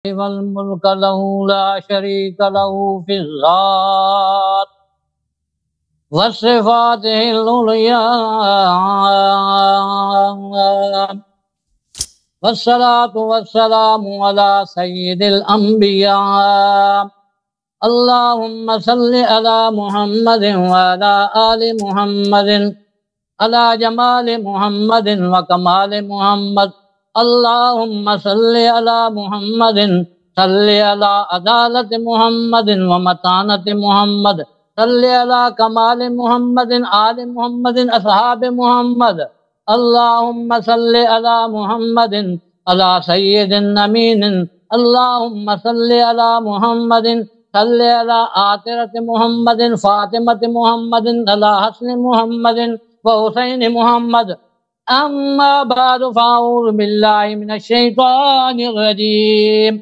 والملك له لا شريك له في الذات والصفات العليا والصلاة والسلام على سيد الأنبياء اللهم صل على محمد وعلى آل محمد على جمال محمد وكمال محمد اللهم صل على محمد صل على عدالة محمد ومتانة محمد صل على كمال محمد آل محمد أصحاب محمد اللهم صل على محمد على سيد الأمين اللهم صل على محمد صل على آترة محمد فاطمة محمد على حسن محمد وحسين محمد أما بعد فأعوذ بالله من الشيطان الرجيم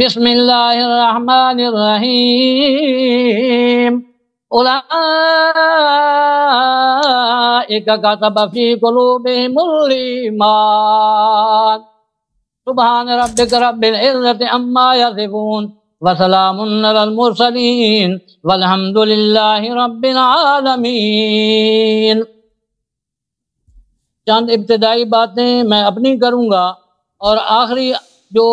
بسم الله الرحمن الرحيم أولئك كتب في قلوبهم الإيمان سبحان ربك رب العزة عما يصفون وسلام على المرسلين والحمد لله رب العالمين۔ چند ابتدائی باتیں میں اپنی کروں گا اور آخری جو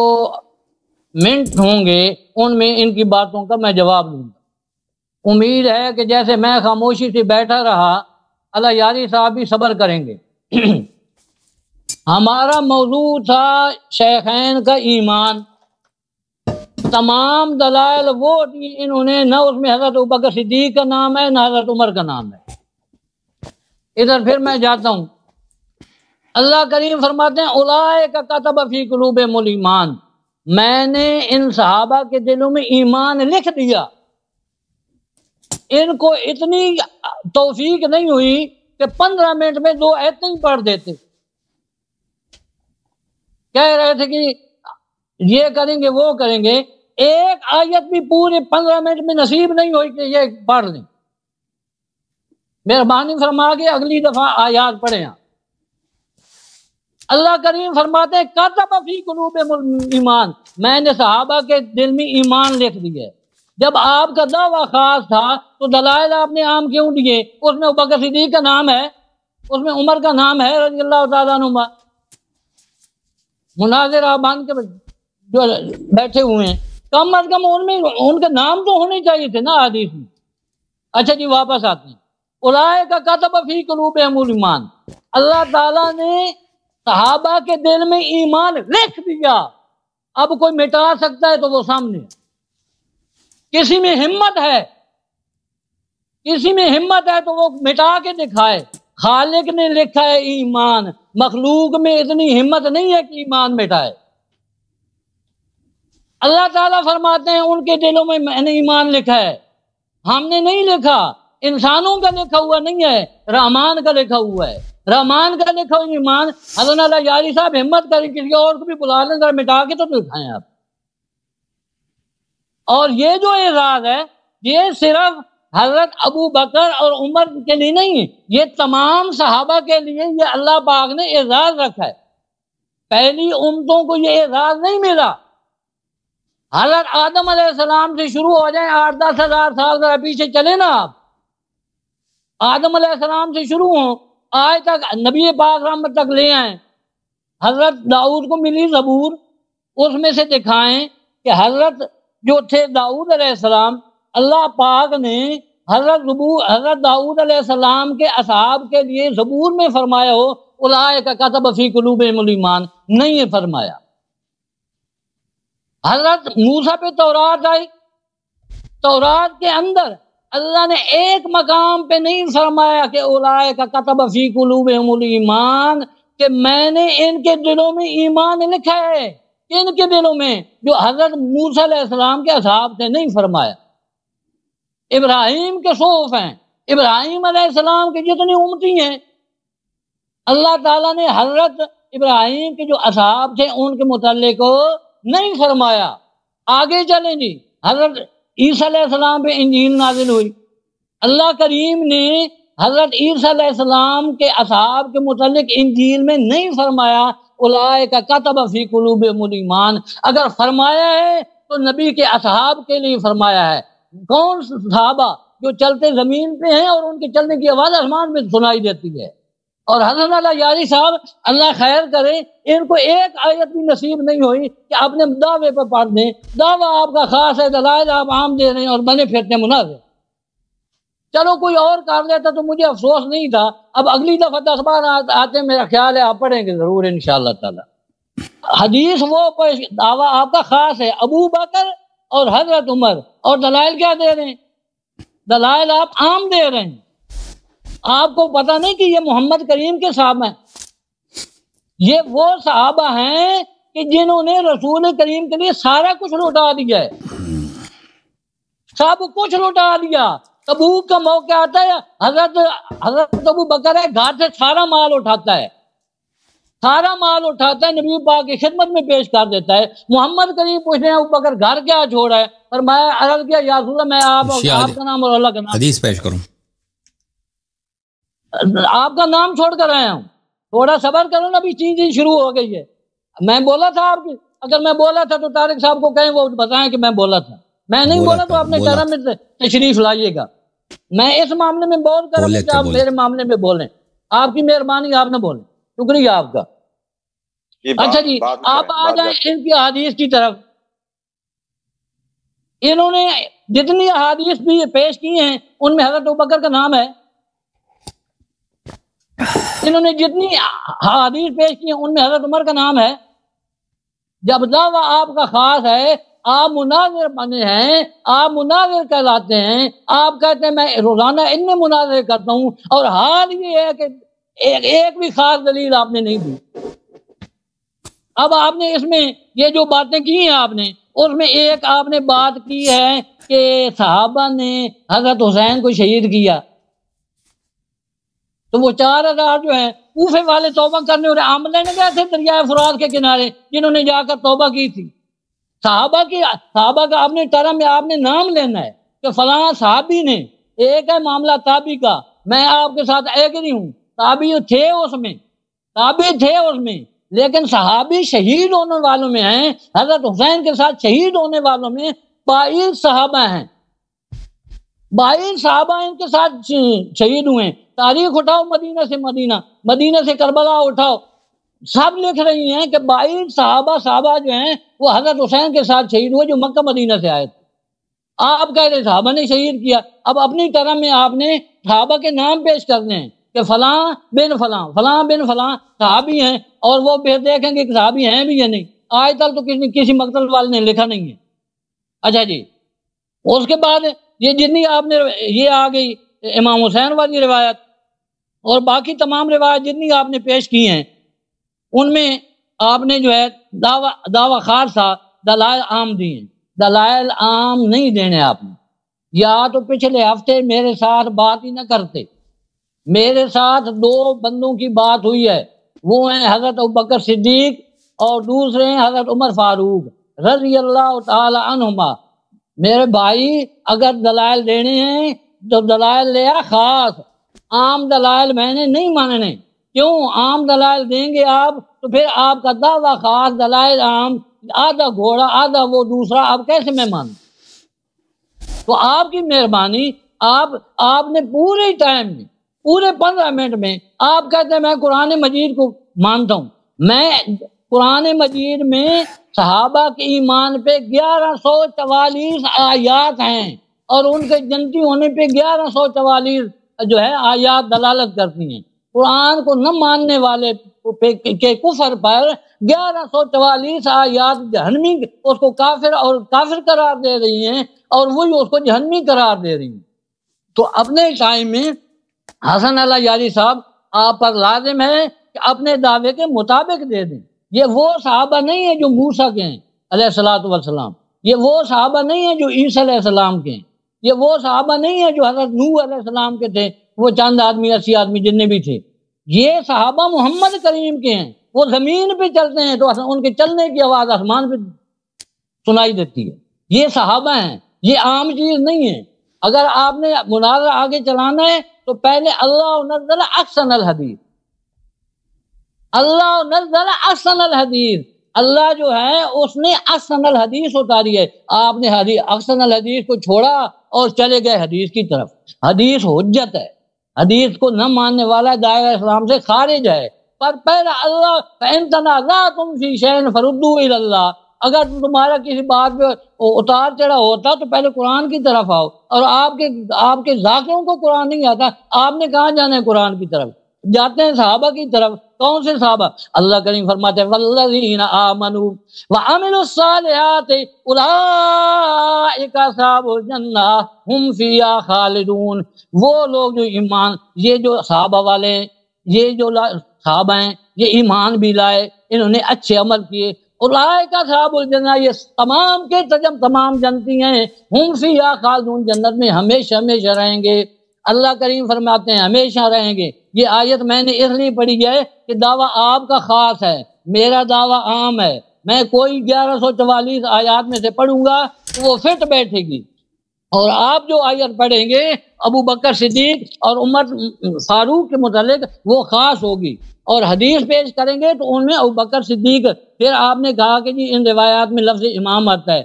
منٹ ہوں گے ان میں ان کی باتوں کا میں جواب دوں گا۔ امید ہے کہ جیسے میں خاموشی سے بیٹھا رہا اللہ یاری صاحب بھی صبر کریں گے۔ ہمارا موضوع تھا شیخین کا ایمان۔ تمام دلائل وہ انہوں نے نہ اس میں حضرت ابوبکر صدیق کا نام ہے نہ حضرت عمر کا نام ہے۔ ادھر پھر میں جاتا ہوں، اللہ کریم فرماتے ہیں اولئک کتب فی قلوبہم الایمان، میں نے ان صحابہ کے دلوں میں ایمان لکھ دیا۔ ان کو اتنی توفیق نہیں ہوئی کہ 15 منٹ میں 2 آیتیں پڑھ دیتے۔ کہہ رہے تھے کہ یہ کریں گے وہ کریں گے، ایک آیت بھی پورے 15 منٹ میں نصیب نہیں ہوئی کہ یہ پڑھ لیں۔ مہربانی فرما کے اگلی دفعہ آیات پڑھیں۔ اللہ کریم فرماتے ہیں کتب فی قلوبہم الایمان، میں نے صحابہ کے دل میں ایمان لکھ دیا ہے۔ جب آپ کا دعویٰ خاص تھا تو دلائل آپ نے عام کیوں دیے؟ اس میں ابوبکر صدیق کا نام ہے، اس میں عمر کا نام ہے رضی اللہ تعالیٰ عنہما۔ مناظر آبان کے جو بیٹھے ہوئے ہیں کم از کم ان میں ان کے نام تو ہونے چاہیے تھے نا حدیث میں۔ اچھا جی واپس آتے ہیں، اولئک کتب فی قلوبہم الایمان، اللہ تعالیٰ نے صحابہ کے دل میں ایمان لکھ دیا۔ اب کوئی مٹا سکتا ہے تو وہ سامنے، کسی میں ہمت ہے، کسی میں ہمت ہے تو وہ مٹا کے دکھائے۔ خالق نے لکھا ہے ایمان، مخلوق میں اتنی ہمت نہیں ہے کہ ایمان مٹائے۔ اللہ تعالیٰ فرماتے ہیں ان کے دلوں میں میں نے ایمان لکھا ہے، ہم نے نہیں لکھا، انسانوں کا لکھا ہوا نہیں ہے، رحمان کا لکھا ہوا ہے۔ رحمان کا لکھا ہوا ایمان، حضرت اللہ یاری صاحب ہمت کریں کسی اور کو بھی بلا لیں ذرا مٹا کے تو دکھائیں آپ۔ اور یہ جو اعزاز ہے یہ صرف حضرت ابو بکر اور عمر کے لیے نہیں، یہ تمام صحابہ کے لیے یہ اللہ پاک نے اعزاز رکھا ہے۔ پہلی امتوں کو یہ اعزاز نہیں ملا۔ حضرت آدم علیہ السلام سے شروع ہو جائیں 8-10 ہزار سال ذرا پیچھے چلے نا آپ، آدم علیہ السلام سے شروع ہوں آج تک نبی پاک رحمت تک لے آئیں۔ حضرت داؤد کو ملی زبور، اس میں سے دکھائیں کہ حضرت جو تھے داؤد علیہ السلام، اللہ پاک نے حضرت داؤد علیہ السلام کے اصحاب کے لیے زبور میں فرمایا ہو اولئک کتب فی قلوبہم الایمان، نہیں فرمایا۔ حضرت موسیٰ پہ تورات آئی، تورات کے اندر اللہ نے ایک مقام پہ نہیں فرمایا کہ اولئک کتب فی قلوبہم الایمان، کہ میں نے ان کے دلوں میں ایمان لکھا ہے۔ ان کے دلوں میں جو حضرت موسیٰ علیہ السلام کے اصحاب تھے نہیں فرمایا۔ ابراہیم کے صحف ہیں، ابراہیم علیہ السلام کی جتنی امتی ہیں اللہ تعالیٰ نے حضرت ابراہیم کے جو اصحاب تھے ان کے متعلق نہیں فرمایا۔ آگے چلیں جی، حضرت عیسیٰ علیہ السلام پہ انجیل نازل ہوئی، اللہ کریم نے حضرت عیسیٰ علیہ السلام کے اصحاب کے متعلق انجیل میں نہیں فرمایا اولئک کتب فی قلوبہم الایمان، اگر فرمایا ہے تو نبی کے اصحاب کے لیے فرمایا ہے۔ کون صحابہ؟ جو چلتے زمین پہ ہیں اور ان کے چلنے کی آواز آسمان میں سنائی دیتی ہے۔ اور حضرت اللہ یاری صاحب اللہ خیر کرے، ان کو ایک آیت بھی نصیب نہیں ہوئی کہ اپنے دعوے پہ پڑھ دیں۔ دعویٰ آپ کا خاص ہے، دلائل آپ عام دے رہے ہیں اور بنے پھرتے مناظر۔ چلو کوئی اور کر لیتا تو مجھے افسوس نہیں تھا۔ اب اگلی دفعہ 10 بار آتے، میرا خیال ہے آپ پڑھیں گے ضرور انشاءاللہ تعالی۔ حدیث وہ دعویٰ آپ کا خاص ہے، ابو بکر اور حضرت عمر، اور دلائل کیا دے رہے ہیں؟ دلائل آپ عام دے رہے ہیں۔ آپ کو پتہ نہیں کہ یہ محمد کریم کے صحابہ ہیں؟ یہ وہ صحابہ ہیں کہ جنہوں نے رسول کریم کے لیے سارا کچھ لوٹا دیا ہے، سب کچھ لوٹا دیا۔ تبوک کا موقع آتا ہے، حضرت ابو بکر ہے گھر سے سارا مال اٹھاتا ہے، سارا مال اٹھاتا ہے، نبی پاک کی خدمت میں پیش کر دیتا ہے۔ محمد کریم پوچھتے ہیں ابو بکر گھر کیا چھوڑا ہے؟ فرمایا عرض کیا یا رسول اللہ میں آپ کا نام اور اللہ کا نام حدیث پیش کروں، آپ کا نام چھوڑ کر آیا ہوں، تھوڑا صبر کرو نا، ابھی چیزیں شروع ہو گئی ہے۔ میں بولا تھا آپ کی، اگر میں بولا تھا تو طارق صاحب کو کہیں وہ بتائیں کہ میں بولا تھا، میں نہیں بولا تو اپنے کرم میں تشریف لائیے گا۔ میں اس معاملے میں بول کر کہ آپ میرے معاملے میں بولیں، آپ کی مہربانی، آپ نہ بولیں، شکریہ آپ کا۔ اچھا جی، آپ آ جائیں ان کی احادیث کی طرف۔ انہوں نے جتنی احادیث بھی پیش کی ہیں ان میں حضرت ابوبکر کا نام ہے، انہوں نے جتنی احادیث پیش کی ہیں ان میں حضرت عمر کا نام ہے۔ جب دعویٰ آپ کا خاص ہے، آپ مناظر بنے ہیں، آپ مناظر کہلاتے ہیں، آپ کہتے ہیں میں روزانہ ان میں مناظر کرتا ہوں، اور حال یہ ہے کہ ایک بھی خاص دلیل آپ نے نہیں دی۔ اب آپ نے اس میں یہ جو باتیں کی ہیں آپ نے، اس میں ایک آپ نے بات کی ہے کہ صحابہ نے حضرت حسین کو شہید کیا، تو وہ 4000 جو ہیں کوفے والے توبہ کرنے اور عام لینے گئے تھے دریائے فرات کے کنارے، جنہوں نے جا کر توبہ کی تھی۔ صحابہ کا اپنے ٹرم میں آپ نے نام لینا ہے کہ فلاں صحابی نے، ایک ہے معاملہ تابعی کا، میں آپ کے ساتھ ایگری ہوں، تابعی تھے اس میں، لیکن صحابی شہید ہونے والوں میں ہیں، حضرت حسین کے ساتھ شہید ہونے والوں میں 22 صحابہ ہیں، 22 صحابہ ان کے ساتھ شہید ہوئے۔ تاریخ اٹھاؤ، مدینہ سے کربلا اٹھاؤ، سب لکھ رہی ہیں کہ 22 صحابہ جو ہیں وہ حضرت حسین کے ساتھ شہید ہوئے جو مکہ مدینہ سے آئے تھے۔ آپ کہہ رہے صحابہ نے شہید کیا، اب اپنی ٹرم میں آپ نے صحابہ کے نام پیش کرنے ہیں کہ فلاں بن فلاں صحابی ہیں، اور وہ پھر دیکھیں گے کہ صحابی ہیں بھی یا نہیں۔ آج تک تو کسی مقتل والے نے لکھا نہیں ہے۔ اچھا جی، اس کے بعد یہ جتنی آپ نے یہ آ گئی امام حسین والی روایت، اور باقی تمام روایت جتنی آپ نے پیش کی ہیں ان میں آپ نے جو ہے دعویٰ خاصہ دلائل عام دی ہیں۔ دلائل عام نہیں دینے آپ نے، یا تو پچھلے ہفتے میرے ساتھ بات ہی نہ کرتے۔ میرے ساتھ 2 بندوں کی بات ہوئی ہے، وہ ہیں حضرت ابوبکر صدیق اور دوسرے ہیں حضرت عمر فاروق رضی اللہ تعالی عنہما۔ میرے بھائی اگر دلائل دینے ہیں تو دلائل لیا خاص، عام دلائل میں نے نہیں ماننے۔ کیوں عام دلائل دیں گے آپ تو پھر آپ کا دعویٰ خاص، دلائل عام، آدھا گھوڑا آدھا وہ دوسرا، آپ کیسے میں مانوں؟ تو آپ کی مہربانی، آپ نے پورے ٹائم میں، پورے 15 منٹ میں آپ کہتے ہیں میں قرآن مجید کو مانتا ہوں۔ میں قرآن مجید میں صحابہ کے ایمان پہ 1144 آیات ہیں، اور ان کے جنتی ہونے پہ 1144 جو ہے آیات دلالت کرتی ہیں۔ قرآن کو نہ ماننے والے کے کفر پر 1144 آیات جہنمی اس کو کافر قرار دے رہی ہیں، اور وہی اس کو جہنمی قرار دے رہی ہیں۔ تو اپنے ٹائم میں حسن اللہ یاری صاحب آپ پر لازم ہے کہ اپنے دعوے کے مطابق دے دیں۔ یہ وہ صحابہ نہیں ہیں جو موسیٰ کے ہیں علیہ الصلوۃ والسلام، یہ وہ صحابہ نہیں ہیں جو عیسیٰ علیہ السلام کے ہیں، یہ وہ صحابہ نہیں ہیں جو حضرت نوح علیہ السلام کے تھے، وہ چند آدمی 80 آدمی جتنے بھی تھے۔ یہ صحابہ محمد کریم کے ہیں، وہ زمین پہ چلتے ہیں تو ان کے چلنے کی آواز آسمان پہ سنائی دیتی ہے۔ یہ صحابہ ہیں، یہ عام چیز نہیں ہے۔ اگر آپ نے مناظرہ آگے چلانا ہے تو پہلے اللہ نزل احسن الحدیث، اللہ نزل احسن الحدیث، اللہ جو ہے اس نے احسن الحدیث اتاری ہے. آپ نے احسن الحدیث کو چھوڑا اور چلے گئے حدیث کی طرف. حدیث حجت ہے، حدیث کو نہ ماننے والا دائرہ اسلام سے خارج ہے. پر پہلا اللہ فَإِن تَنَازَعْتُمْ فِي شَيْءٍ فَرُدُّوهُ إِلَى اللَّهِ، اگر تمہارا کسی بات پہ اتار چڑھا ہوتا تو پہلے قرآن کی طرف آؤ. اور آپ کے ذاکروں کو قرآن نہیں آتا، آپ نے کہاں جانا ہے قرآن کی طرف؟ جاتے ہیں صحابہ کی طرف. کون سے صحابہ؟ اللہ کریم فرماتے ہیں والذین آمنوا وعملوا الصالحات اولئک اصحاب الجنہ ہم فیہا خالدون. وہ لوگ جو ایمان، یہ جو صحابہ والے، یہ جو صحابہ ہیں، یہ ایمان بھی لائے، انہوں نے اچھے عمل کیے. اولئک اصحاب الجنہ، یہ تمام کے تمام جنتی ہیں. ہم فیہا خالدون، جنت میں ہمیشہ ہمیشہ رہیں گے. اللہ کریم فرماتے ہیں ہمیشہ رہیں گے. یہ آیت میں نے اس لیے پڑھی ہے کہ دعویٰ آپ کا خاص ہے، میرا دعویٰ عام ہے. میں کوئی 1144 آیات میں سے پڑھوں گا تو وہ فٹ بیٹھے گی، اور آپ جو آیت پڑھیں گے ابو بکر صدیق اور عمر فاروق کے متعلق وہ خاص ہوگی. اور حدیث پیش کریں گے تو ان میں ابو بکر صدیق. پھر آپ نے کہا کہ جی ان روایات میں لفظ امام آتا ہے.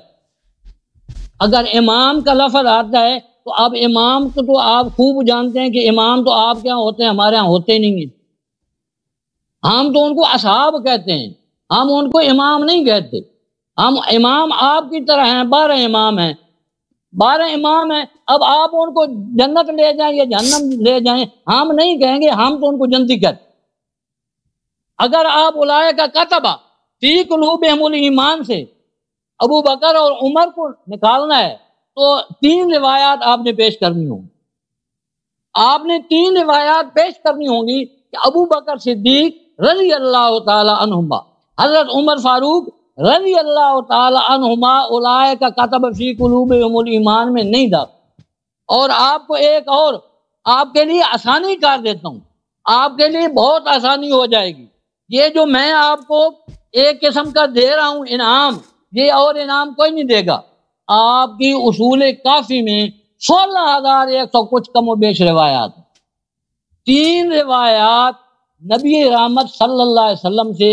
اگر امام کا لفظ آتا ہے تو اب امام کو تو آپ خوب جانتے ہیں کہ امام تو آپ کے یہاں ہوتے ہیں، ہمارے یہاں ہوتے نہیں ہیں. ہم تو ان کو اصحاب کہتے ہیں، ہم ان کو امام نہیں کہتے. ہم امام آپ کی طرح ہیں، 12 امام ہیں، 12 امام ہیں. اب آپ ان کو جنت لے جائیں یا جہنم لے جائیں، ہم نہیں کہیں گے، ہم تو ان کو جنتی کہتے. اگر آپ اولئک کتبہ فی قلوبہم الایمان سے ابو بکر اور عمر کو نکالنا ہے تو 3 روایات آپ نے پیش کرنی ہوں. آپ نے 3 روایات پیش کرنی ہوں گی کہ ابو بکر صدیق رضی اللہ تعالی عنہما، حضرت عمر فاروق رضی اللہ تعالی عنہما اولئک کتب فی قلوبہم الایمان میں نہیں داخل. اور آپ کو ایک اور آپ کے لیے آسانی کر دیتا ہوں، آپ کے لیے بہت آسانی ہو جائے گی. یہ جو میں آپ کو ایک قسم کا دے رہا ہوں انعام، یہ اور انعام کوئی نہیں دے گا. آپ کی اصول کافی میں 16,100 کچھ کم و بیش روایات، 3 روایات نبی رحمت صلی اللہ علیہ وسلم سے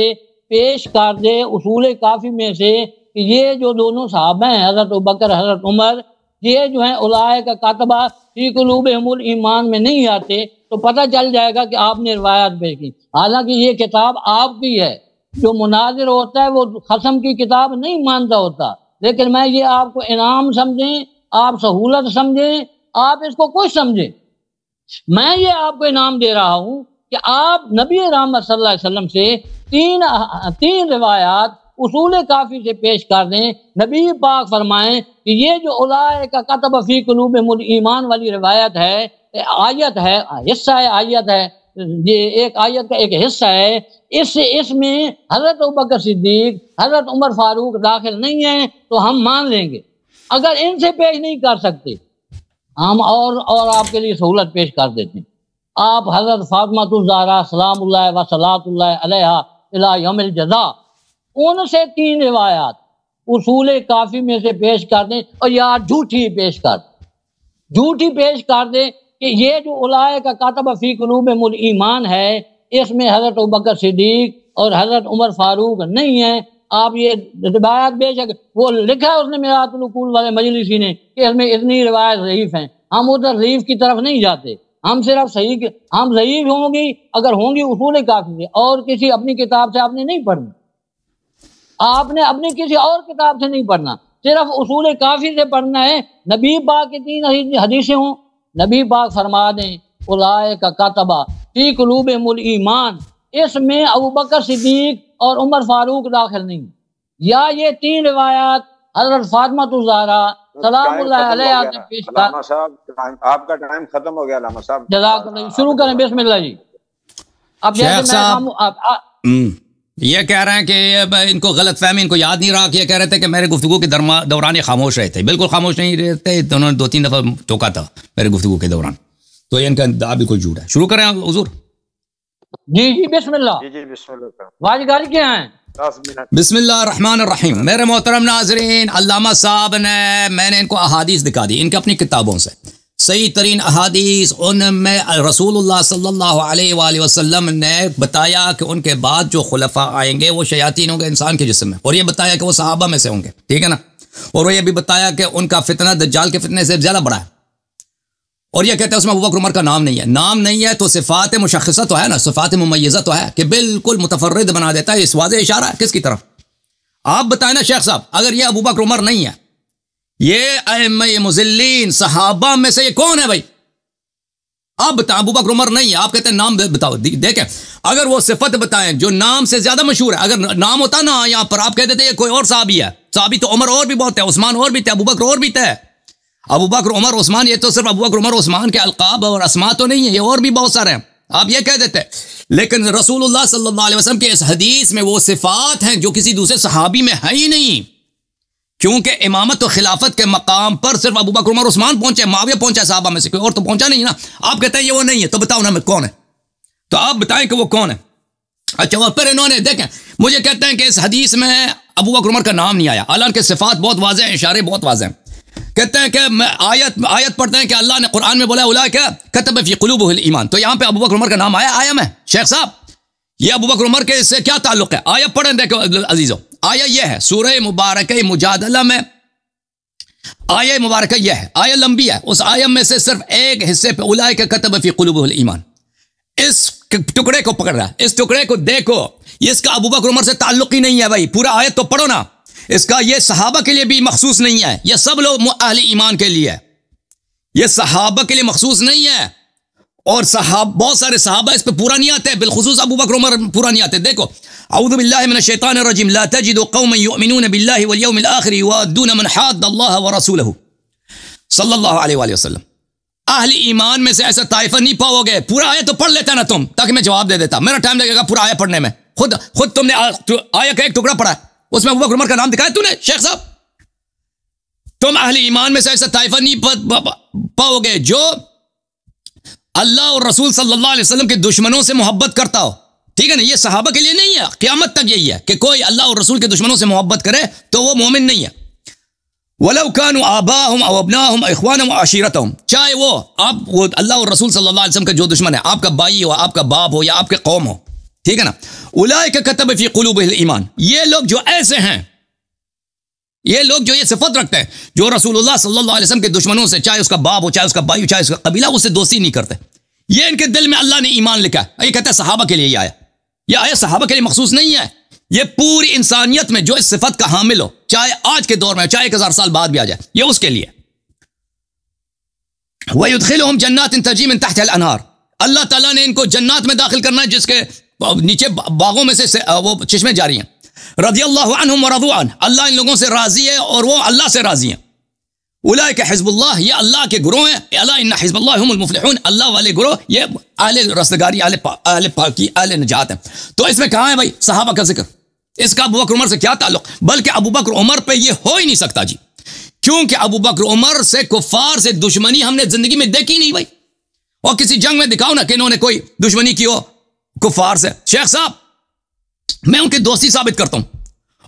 پیش کر دے اصول کافی میں سے کہ یہ جو دونوں صحابہ ہیں حضرت ابوبکر حضرت عمر، یہ جو ہیں اولئک کاتبہ فی قلوبہم الایمان میں نہیں آتے، تو پتہ چل جائے گا کہ آپ نے روایات پیش کی. حالانکہ یہ کتاب آپ کی ہے. جو مناظر ہوتا ہے وہ قسم کی کتاب نہیں مانتا ہوتا، لیکن میں یہ آپ کو انعام سمجھیں، آپ سہولت سمجھیں، آپ اس کو کچھ سمجھیں. میں یہ آپ کو انعام دے رہا ہوں کہ آپ نبی رحمت صلی اللہ علیہ وسلم سے 3 روایات اصول کافی سے پیش کر دیں. نبی پاک فرمائیں کہ یہ جو اولئک کتب فی قلوبہم الایمان والی روایت ہے، آیت ہے، حصہ ہے، آیت ہے، یہ ایک آیت کا ایک حصہ ہے. اس میں حضرت ابوبکر صدیق حضرت عمر فاروق داخل نہیں ہیں تو ہم مان لیں گے. اگر ان سے پیش نہیں کر سکتے ہم اور آپ کے لیے سہولت پیش کر دیتے ہیں. آپ حضرت فاطمہ الزہرا سلام اللہ و صلاۃ اللہ علیہا الی یوم الجزاء، ان سے 3 روایات اصول کافی میں سے پیش کر دیں. اور یار جھوٹی پیش کر دیں کہ یہ جو اولئک کاتب فی قلوبہم الایمان ہے، اس میں حضرت ابوبکر صدیق اور حضرت عمر فاروق نہیں ہیں. آپ یہ روایات بے شک وہ لکھا ہے اس نے میرات العقول والے مجلسی نے کہ اس میں اتنی روایت ضعیف ہیں. ہم ادھر ضعیف کی طرف نہیں جاتے، ہم صرف صحیح، ہم ضعیف ہوں گی اگر ہوں گی اصول کافی سے، اور کسی اپنی کتاب سے آپ نے نہیں پڑھنا، آپ نے اپنی کسی اور کتاب سے نہیں پڑھنا، صرف اصول کافی سے پڑھنا ہے. نبی پاک کی 3 حدیثیں ہوں، نبی پاک فرما دیں اولئک کاتبہ فی قلوبہم الایمان، اس میں ابوبکر صدیق اور عمر فاروق داخل نہیں. یا یہ 3 روایات حضرت فاطمہ الزہرا سلام اللہ علیہا نے پیش کر. علامہ صاحب آپ کا ٹائم ختم ہو گیا. علامہ صاحب جزاک اللہ، شروع کریں. بسم اللہ جی. اب شیخ صاحب یہ کہہ رہے ہیں کہ ان کو غلط فہمی، ان کو یاد نہیں رہا کہ یہ کہہ رہے تھے کہ میرے گفتگو کے دوران یہ خاموش رہے تھے. بالکل خاموش نہیں رہتے، انہوں نے 2-3 دفعہ ٹوکا تھا میرے گفتگو کے دوران، تو ان کا دعویٰ بالکل جھوٹ ہے. شروع کریں حضور. جی بسم اللہ. جی بسم اللہ. واجگاری کیا ہیں؟ بسم اللہ الرحمن الرحیم. میرے محترم ناظرین، علامہ صاحب نے، میں نے ان کو احادیث دکھا دی ان کے اپنی کتابوں سے. صحیح ترین احادیث ان میں رسول اللہ صلی اللہ علیہ وآلہ وسلم نے بتایا کہ ان کے بعد جو خلفاء آئیں گے وہ شیاطین ہوں گے انسان کے جسم میں، اور یہ بتایا کہ وہ صحابہ میں سے ہوں گے، ٹھیک ہے نا، اور وہ یہ بھی بتایا کہ ان کا فتنہ دجال کے فتنے سے زیادہ بڑا ہے، اور یہ کہتے ہیں اس میں ابوبکر عمر کا نام نہیں ہے، نام نہیں ہے تو صفات مشخصہ تو ہے نا، صفات ممیزہ تو ہے کہ بالکل متفرد بنا دیتا ہے، اس واضح اشارہ ہے کس کی طرف؟ آپ بتائیں نا شیخ صاحب، اگر یہ ابوبکر عمر نہیں ہے، یہ ائمہ مضلین صحابہ میں سے یہ کون ہے بھائی؟ آپ بتائیں، ابوبکر عمر نہیں ہے، آپ کہتے ہیں نام بتاؤ، دیکھیں اگر وہ صفت بتائیں جو نام سے زیادہ مشہور ہے، اگر نام ہوتا نا یہاں پر آپ کہتے تھے یہ کوئی اور صحابی ہے، صحابی تو عمر اور بھی بہت ہے، عثمان اور بھی تھے، ابوبکر اور بھی تھے، ابوبکر عمر عثمان، یہ تو صرف ابوبکر عمر عثمان کے القاب اور اسماء تو نہیں ہے، یہ اور بھی بہت سارے ہیں، آپ یہ کہہ دیتے، لیکن رسول اللہ صلی اللہ علیہ وسلم کے اس حدیث میں وہ صفات ہیں جو کسی دوسرے صحابی میں ہے ہی نہیں، کیونکہ امامت و خلافت کے مقام پر صرف ابوبکر عمر عثمان پہنچے، معاویہ پہنچا صحابہ میں سے، کوئی اور تو پہنچا نہیں نا، آپ کہتے ہیں یہ وہ نہیں ہے، تو بتاؤ نا کون ہے، تو آپ بتائیں کہ وہ کون ہے؟ اچھا، وہ پھر انہوں نے دیکھیں مجھے کہتے ہیں کہ اس حدیث میں ابوبکر عمر کا نام نہیں آیا، حالانکہ صفات بہت واضح ہیں، اشارے بہت واضح ہیں، کہتے ہیں کہ آیت پڑھتے ہیں کہ اللہ نے قرآن میں بولا اولئک کتب فی قلوبہم الایمان، تو یہاں پہ ابوبکر عمر کا نام آیا میں شیخ صاحب، یہ ابوبکر عمر کے اس سے کیا تعلق ہے؟ آیت پڑھیں دیکھو عزیزو، آیت یہ ہے سورہ مبارکہ مجادلہ میں، آیت مبارکہ یہ ہے، آیت لمبی ہے، اس آیت میں سے صرف ایک حصے پہ اولئک کتب فی قلوبہم الایمان، اس ٹکڑے کو پکڑ رہا ہے، اس ٹکڑے کو دیکھو، اس کا ابوبکر عمر سے تعلق ہی نہیں ہے بھائی، پورا آیت تو پڑھو نا، اس کا یہ صحابہ کے لیے بھی مخصوص نہیں ہے، یہ سب لوگ اہل ایمان کے لیے ہے، یہ صحابہ کے لیے مخصوص نہیں ہے، اور بہت سارے صحابہ اس پہ پورا نہیں آتے، بالخصوص ابوبکر عمر پورا نہیں آتے، دیکھو اعوذ باللہ من الشیطان الرجیم لا تجد قوما یؤمنون باللہ والیوم الآخر یوادون من حاد اللہ ورسولہ صلی اللہ علیہ وآلہ وسلم، اہل ایمان میں سے ایسا طائفہ نہیں پاؤ گے، پورا آیت تو پڑھ لیتا نا تم، تاکہ میں جواب دے دیتا، میرا ٹائم لگے گا پورا آیت پڑھنے میں، خود تم نے آیت کا ایک ٹکڑا پڑھا ہے، اس میں ابوبکر عمر کا نام دکھایا تو نے شیخ صاحب، تم اہل ایمان میں سے ایسا طائفہ نہیں پاؤ گے جو اللہ اور رسول صلی اللہ علیہ وسلم کے دشمنوں سے محبت کرتا ہو، ٹھیک ہے نا، یہ صحابہ کے لیے نہیں ہے، قیامت تک یہی ہے کہ کوئی اللہ اور رسول کے دشمنوں سے محبت کرے تو وہ مومن نہیں ہے، وَلَوْ كَانُوا آبَاءَهُمْ أَوْ أَبْنَاءَهُمْ أَوْ إِخْوَانَهُمْ وہ چاہے وہ اللہ اور رسول صلی اللہ علیہ وسلم کا جو دشمن ہے، آپ کا بھائی ہو، آپ کا باپ ہو، یا آپ کے قوم ہو، ٹھیک ہے نا، اولئک کتب فی قلوبہم الایمان، یہ لوگ جو ایسے ہیں، یہ لوگ جو یہ صفت رکھتے ہیں، جو رسول اللہ صلی اللہ علیہ وسلم کے دشمنوں سے، چاہے اس کا باپ ہو، چاہے اس کا بھائی ہو، چاہے اس کا قبیلہ، اس سے دوستی نہیں کرتے، یہ ان کے دل میں اللہ نے ایمان لکھا ہے، یہ کہتے ہیں صحابہ کے لیے یہ آیا صحابہ کے لیے مخصوص نہیں ہے، یہ پوری انسانیت میں جو اس صفت کا حامل ہو، چاہے آج کے دور میں، چاہے 1000 سال بعد بھی آ جائے، یہ اس کے لیے، وَيُدْخِلُهُمْ جَنَّاتٍ تَجْرِي مِن تَحْتِهَا الْأَنْهَارُ، اللہ تعالیٰ نے ان کو جنات میں داخل کرنا ہے جس کے نیچے باغوں میں سے وہ چشمے جاری ہیں، رضی اللہ عنہم ورضوا عنہ، اللہ ان لوگوں سے راضی ہے اور وہ اللہ سے راضی ہیں، اولئک حزب اللہ، یہ اللہ کے گروہ ہیں، الا ان حزب اللہ هم المفلحون، اللہ والے گروہ یہ اہل رستگاری، اہل پاکی، اہل نجات ہیں، تو اس میں کہاں ہے بھائی صحابہ کا ذکر، اس کا ابوبکر عمر سے کیا تعلق؟ بلکہ ابوبکر عمر پہ یہ ہو ہی نہیں سکتا جی، کیونکہ ابوبکر عمر سے کفار سے دشمنی ہم نے زندگی میں دیکھی نہیں بھائی، اور کسی جنگ میں دکھاؤ نا کہ انہوں نے کوئی دشمنی کی ہو کفار سے، شیخ صاحب میں ان کی دوستی ثابت کرتا ہوں،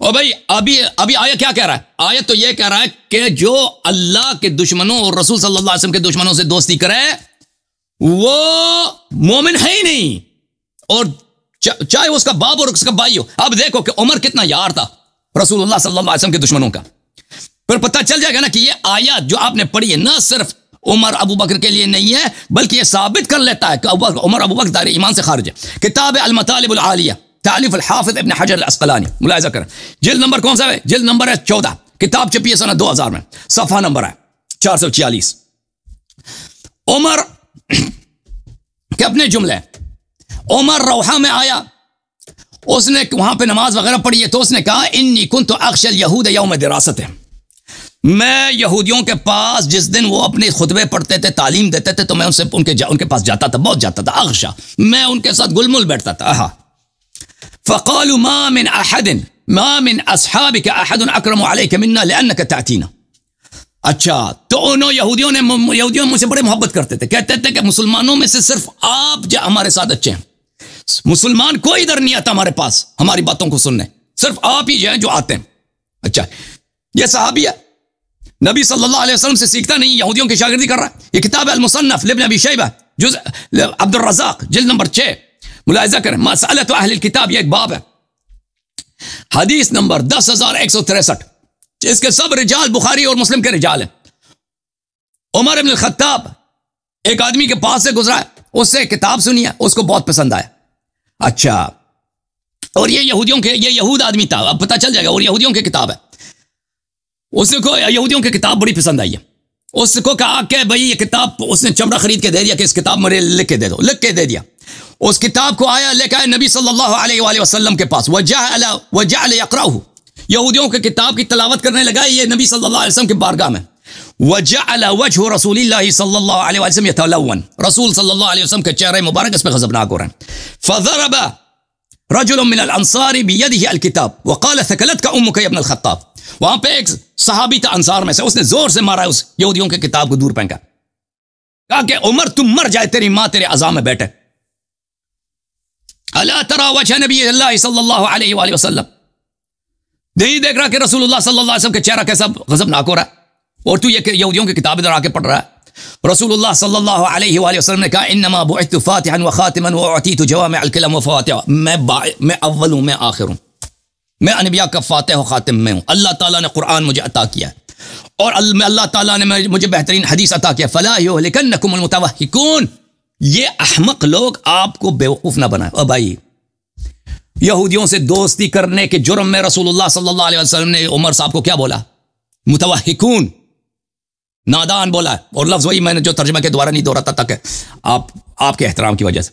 اور بھائی ابھی آیت کیا کہہ رہا ہے؟ آیت تو یہ کہہ رہا ہے کہ جو اللہ کے دشمنوں اور رسول صلی اللہ علیہ وسلم کے دشمنوں سے دوستی کرے وہ مومن ہے ہی نہیں، اور چاہے اس کا باپ اور اس کا بھائی ہو، اب دیکھو کہ عمر کتنا یار تھا رسول اللہ صلی اللہ علیہ وسلم کے دشمنوں کا، پھر پتہ چل جائے گا نا کہ یہ آیات جو آپ نے پڑھی ہے نہ صرف عمر ابو بکر کے لیے نہیں ہے، بلکہ یہ ثابت کر لیتا ہے کہ عمر ابو بکر دائرہ ایمان سے خارج ہے۔ کتاب المطالب العالیہ، تالیف الحافظ ابن حجر العسقلانی، ملاحظہ کریں جلد نمبر کون سا ہے؟ جلد نمبر ہے 14، کتاب چھپی ہے سنہ 2000 میں، صفحہ نمبر ہے 446۔ عمر کے اپنے جملے، عمر روحہ میں آیا، اس نے وہاں پہ نماز وغیرہ پڑھی ہے، تو اس نے کہا انی کنت اخشى اليہود یوم دراستہ، میں یہودیوں کے پاس جس دن وہ اپنے خطبے پڑھتے تھے، تعلیم دیتے تھے، تو میں ان کے پاس جاتا تھا، بہت جاتا تھا، اخشا، میں ان کے ساتھ گل مل بیٹھتا تھا۔ فقالوا ما من اصحابك احد اکرم علیک منا لانک تاتینا، اچھا تو انہوں یہودیوں مجھ سے بڑے محبت کرتے تھے، کہتے تھے کہ مسلمانوں میں سے صرف آپ جو ہمارے ساتھ اچھے ہیں، مسلمان کوئی ادھر نہیں آتا ہمارے پاس ہماری باتوں کو سننے، صرف آپ ہی جو ہیں جو آتے ہیں۔ اچھا یہ صحابی ہے، نبی صلی اللہ علیہ وسلم سے سیکھتا نہیں، یہودیوں کی شاگردی کر رہا ہے. یہ کتاب ہے المصنف لابن ابی شیبہ جز عبد الرزاق جلد نمبر 6، ملاحظہ کریں. مسألۃ اہل الکتاب، یہ ایک باب ہے. حدیث نمبر 10163، اس کے سب رجال بخاری اور مسلم کے رجال ہیں. عمر ابن الخطاب ایک آدمی کے پاس سے گزرا ہے، اس سے کتاب سنی ہے، اس کو بہت پسند آیا. اچھا، اور یہ یہود آدمی تھا، اب پتہ چل جائے گا، اور یہودیوں کی کتاب ہے. اس کو یہودیوں کی کتاب بڑی پسند آئی ہے. اس کو کہا کہ بھئی یہ کتاب، اس نے چمڑا خرید کے دے دیا کہ اس کتاب مجھے لکھ کے دے دو، لکھ کے دے دیا. اس کتاب کو لے کے آئے نبی صلی اللہ علیہ وآلہ وسلم کے پاس. وجعل يقرأه، یہودیوں کی کتاب کی تلاوت کرنے لگا یہ نبی صلی اللہ علیہ وسلم کے بارگاہ میں. وجعل وجه رسول اللہ صلی اللہ علیہ وسلم يتلون، رسول صلی اللہ علیہ وسلم کے چہرے مبارک اس پہ غضبناک ہو رہے ہیں. فضرب رجل من الانصار بيده الكتاب وقال ثكلتك امك يا ابن الخطاب. وہاں پہ ایک صحابی تھا انصار میں سے، اس نے زور سے مارا اس یہودیوں کے کتاب کو دور پھینکا، کہا کہ عمر تم مر جائے، تیری ماں تیرے عزا میں بیٹھے. الا ترى وجه نبی اللہ صلی اللہ علیہ وآلہ وسلم، نہیں دیکھ رہا کہ رسول اللہ صلی اللہ علیہ وسلم کے چہرہ کیسا غضبناک ہو رہا ہے، اور تو یہ یہودیوں کی کتاب ادھر آ کے پڑھ رہا ہے. رسول اللہ صلی اللہ علیہ وآلہ وسلم نے کہا انما بعثت فاتحا وخاتما واعطيت جوامع الكلم وفواتحا، میں اول ہوں، میں آخر ہوں، میں انبیاء کا فاتح و خاتم میں ہوں. اللہ تعالیٰ نے قرآن مجھے عطا کیا ہے، اور اللہ تعالیٰ نے مجھے بہترین حدیث عطا کیا. فلا يهلكنكم المتوهكون، یہ احمق لوگ آپ کو بیوقوف نہ بنائے. اور بھائی یہودیوں سے دوستی کرنے کے جرم میں رسول اللہ صلی اللہ علیہ وسلم نے عمر صاحب کو کیا بولا؟ متوہکون، نادان بولا ہے. اور لفظ وہی میں نے جو ترجمہ کے دوبارہ نہیں دہراتا تک آپ کے احترام کی وجہ سے.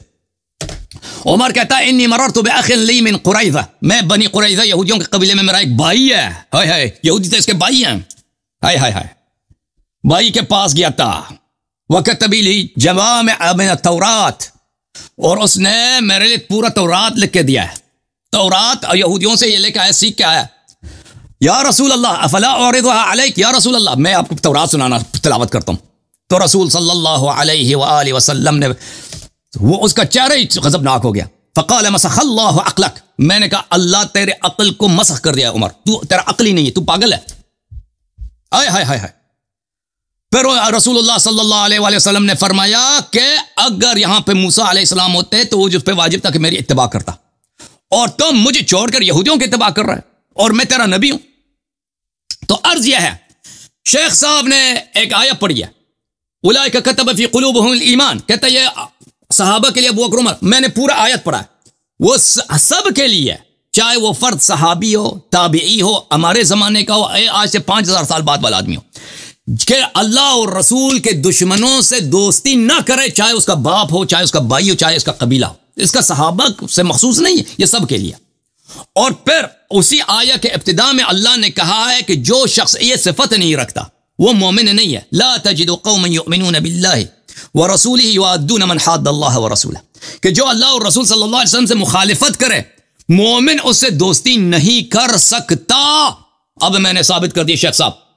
عمر کہتا ہے انی مررت باخ لی من قریظہ، میں بنی قریظہ یہودیوں کے قبیلے میں میرا ایک بھائی ہے، ہائے ہائے یہودی تو اس کے بھائی ہیں، ہائے ہائے ہائے، بھائی کے پاس گیا تھا. وکتب لی جوامع من التورات، اور اس نے میرے لیے پورا تورات لکھ کے دیا ہے. تورات یہودیوں سے یہ لے کے آیا، سیکھ کے آیا. یا رسول اللہ افلا اعرضها علیک، یا رسول اللہ میں آپ کو تورات سنانا تلاوت کرتا ہوں. تو رسول صلی اللہ علیہ وآلہ وسلم نے، وہ اس کا چہرہ ہی غضبناک ہو گیا. فقال مسخ اللہ عقلک، میں نے کہا اللہ تیرے عقل کو مسخ کر دیا عمر، تو تیرا عقل ہی نہیں ہے، تو پاگل ہے. ہائے ہائے ہائے. پھر رسول اللہ صلی اللہ علیہ وآلہ وسلم نے فرمایا کہ اگر یہاں پہ موسیٰ علیہ السلام ہوتے تو وہ جس پہ واجب تھا کہ میری اتباع کرتا، اور تم مجھے چھوڑ کر یہودیوں کی اتباع کر رہے ہیں، اور میں تیرا نبی ہوں. تو عرض یہ ہے، شیخ صاحب نے ایک آیت پڑھی ہے، اولئک کتب فی قلوبہم الایمان، کہتا ہے یہ صحابہ کے لیے ابو بکر عمر. میں نے پورا آیت پڑھا ہے، وہ سب کے لیے، چاہے وہ فرد صحابی ہو، تابعی ہو، ہمارے زمانے کا ہو، آج سے 5000 سال بعد والا آدمی ہو، کہ اللہ اور رسول کے دشمنوں سے دوستی نہ کرے، چاہے اس کا باپ ہو، چاہے اس کا بھائی ہو، چاہے اس کا قبیلہ ہو. اس کا صحابہ سے مخصوص نہیں ہے، یہ سب کے لیے. اور پھر اسی آیہ کے ابتداء میں اللہ نے کہا ہے کہ جو شخص یہ صفت نہیں رکھتا وہ مومن نہیں ہے. لا تجد قوما یؤمنون باللہ ورسولہ یوادون من حاد اللہ ورسولہ، کہ جو اللہ اور رسول صلی اللہ علیہ وسلم سے مخالفت کرے، مومن اس سے دوستی نہیں کر سکتا. اب میں نے ثابت کر دیا شیخ صاحب،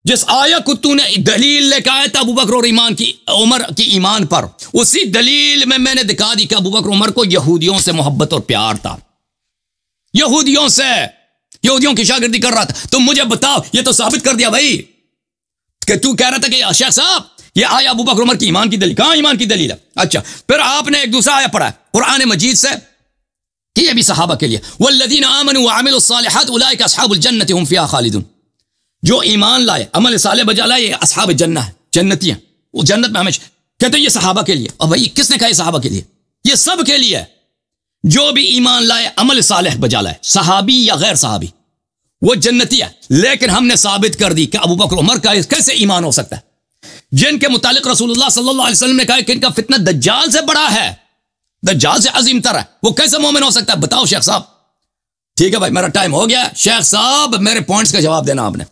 جس آیہ کو تو نے دلیل لے کے آیا تھا ابو بکر اور عمر کی ایمان پر، اسی دلیل میں نے دکھا دی کہ ابو بکر عمر کو یہودیوں سے محبت اور پیار تھا، یہودیوں سے، یہودیوں کی شاگردی کر رہا تھا. تم مجھے بتاؤ، یہ تو ثابت کر دیا بھائی کہ تو کہہ رہا تھا کہ شیخ صاحب یہ آیا ابو بکر عمر کی ایمان کی دلیل، کہاں ایمان کی دلیل ہے؟ اچھا، پھر آپ نے ایک دوسرا آیا پڑھا ہے قرآن مجید سے کہ یہ بھی صحابہ کے لیے، والذین آمنوا وعملوا الصالحات اولئک اصحاب الجنۃ هم فیہا خالدون. جو ایمان لائے، عمل صالح بجا لائے، یہ اصحاب جنہ ہے، جنتی ہیں، وہ جنت میں ہمیشہ. کہتے ہیں یہ صحابہ کے لیے. اور بھائی کس نے کہا یہ صحابہ کے لیے؟ یہ سب کے لیے. جو بھی ایمان لائے، عمل صالح بجا لائے، صحابی یا غیر صحابی، وہ جنتی ہے. لیکن ہم نے ثابت کر دی کہ ابو بکر عمر کا کیسے ایمان ہو سکتا ہے، جن کے متعلق رسول اللہ صلی اللہ علیہ وسلم نے کہا کہ ان کا فتنہ دجال سے بڑا ہے، دجال سے عظیم تر ہے، وہ کیسے مومن ہو سکتا ہے؟ بتاؤ شیخ صاحب. ٹھیک ہے بھائی، میرا ٹائم ہو گیا. شیخ صاحب میرے پوائنٹس کا جواب دینا آپ نے.